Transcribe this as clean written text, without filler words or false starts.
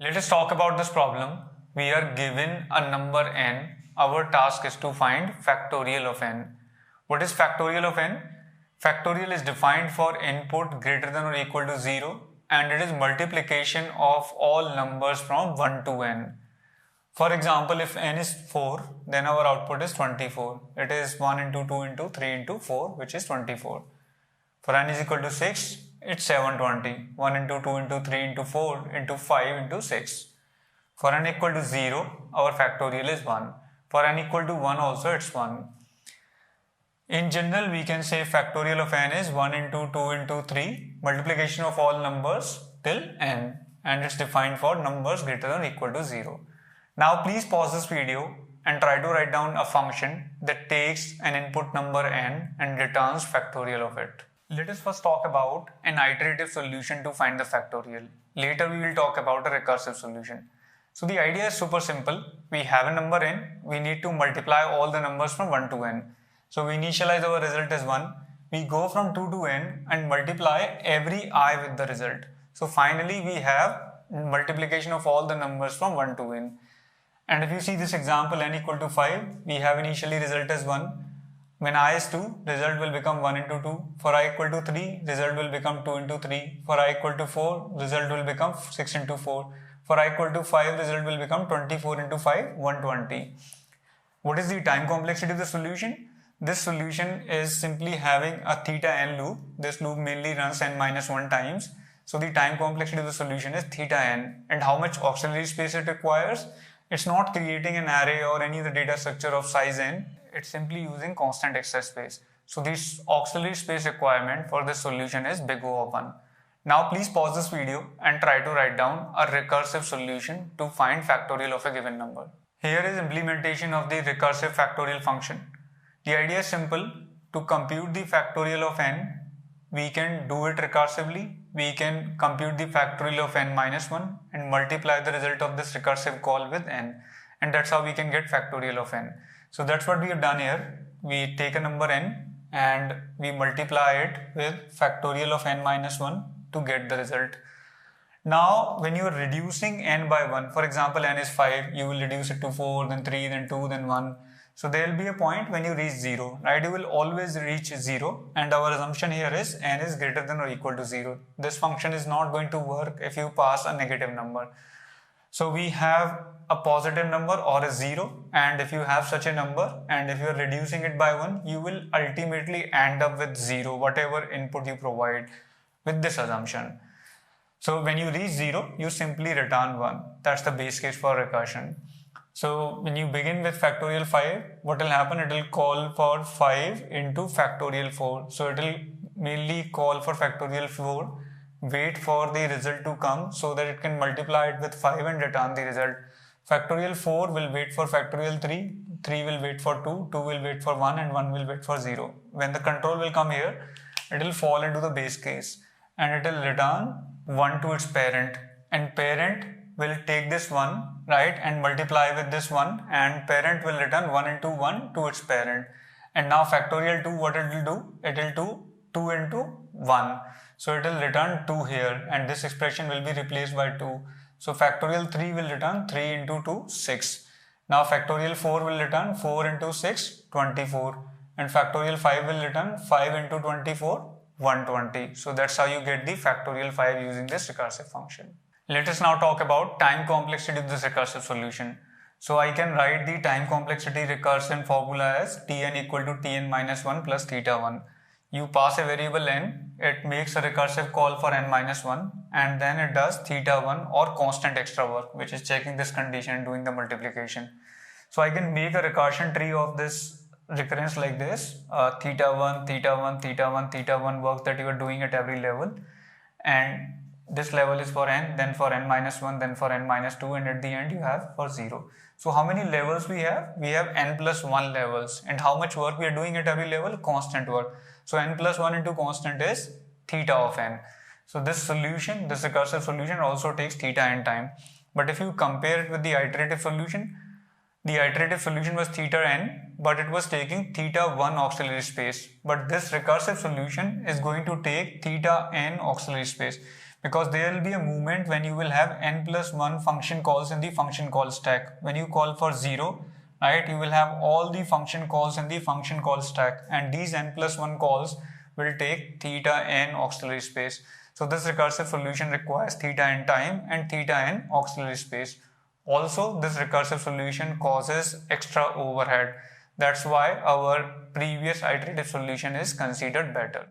Let us talk about this problem. We are given a number n. Our task is to find factorial of n. What is factorial of n? Factorial is defined for input greater than or equal to 0 and it is multiplication of all numbers from 1 to n. For example, if n is 4, then our output is 24. It is 1 into 2 into 3 into 4, which is 24. For n is equal to 6, it's 720. 1 into 2 into 3 into 4 into 5 into 6. For n equal to 0, our factorial is 1. For n equal to 1 also it's 1. In general, we can say factorial of n is 1 into 2 into 3, multiplication of all numbers till n, and it's defined for numbers greater than or equal to 0. Now please pause this video and try to write down a function that takes an input number n and returns factorial of it. Let us first talk about an iterative solution to find the factorial. Later we will talk about a recursive solution. So the idea is super simple. We have a number n, we need to multiply all the numbers from 1 to n. So we initialize our result as 1. We go from 2 to n and multiply every I with the result. So finally we have multiplication of all the numbers from 1 to n. And if you see this example n equal to 5, we have initially result as 1. When I is 2, result will become 1 into 2. For I equal to 3, result will become 2 into 3. For I equal to 4, result will become 6 into 4. For I equal to 5, result will become 24 into 5, 120. What is the time complexity of the solution? This solution is simply having a theta n loop. This loop mainly runs n minus 1 times. So the time complexity of the solution is theta n. And how much auxiliary space it requires? It's not creating an array or any other data structure of size n. It's simply using constant excess space. So this auxiliary space requirement for this solution is big O of 1. Now please pause this video and try to write down a recursive solution to find factorial of a given number. Here is implementation of the recursive factorial function. The idea is simple. To compute the factorial of n, we can do it recursively. We can compute the factorial of n minus 1 and multiply the result of this recursive call with n. And that's how we can get factorial of n. So that's what we have done here. We take a number n and we multiply it with factorial of n minus 1 to get the result. Now when you are reducing n by 1, for example n is 5, you will reduce it to 4, then 3, then 2, then 1. So there will be a point when you reach 0, right? You will always reach 0 and our assumption here is n is greater than or equal to 0. This function is not going to work if you pass a negative number. So we have a positive number or a 0, and if you have such a number and if you are reducing it by 1, you will ultimately end up with 0 whatever input you provide with this assumption. So when you reach 0, you simply return 1. That's the base case for recursion. So when you begin with factorial 5, what will happen? It will call for 5 into factorial 4. So it will mainly call for factorial 4, wait for the result to come so that it can multiply it with 5 and return the result. Factorial 4 will wait for factorial 3, 3 will wait for 2, 2 will wait for 1 and 1 will wait for 0. When the control will come here, it will fall into the base case and it will return 1 to its parent, and parent will take this 1, right, and multiply with this 1, and parent will return 1 into 1 to its parent. And now factorial 2, what it will do? It will do 2 into 1. So it will return 2 here and this expression will be replaced by 2. So factorial 3 will return 3 into 2, 6. Now factorial 4 will return 4 into 6, 24. And factorial 5 will return 5 into 24, 120. So that's how you get the factorial 5 using this recursive function. Let us now talk about time complexity of this recursive solution. So I can write the time complexity recursion formula as Tn equal to Tn minus 1 plus theta 1. You pass a variable n, it makes a recursive call for n minus 1 and then it does theta 1 or constant extra work, which is checking this condition and doing the multiplication. So I can make a recursion tree of this recurrence like this, theta 1, theta 1, theta 1, theta 1 work that you are doing at every level, and this level is for n, then for n minus 1, then for n minus 2, and at the end you have for 0. So how many levels we have? We have n plus 1 levels, and how much work we are doing at every level? Constant work. So n plus 1 into constant is theta of n. So this solution, this recursive solution also takes theta n time. But if you compare it with the iterative solution, the iterative solution was theta n, but it was taking theta 1 auxiliary space. But this recursive solution is going to take theta n auxiliary space, because there will be a moment when you will have n plus 1 function calls in the function call stack. When you call for 0, right, you will have all the function calls in the function call stack, and these n plus 1 calls will take theta n auxiliary space. So this recursive solution requires theta n time and theta n auxiliary space. Also, this recursive solution causes extra overhead. That's why our previous iterative solution is considered better.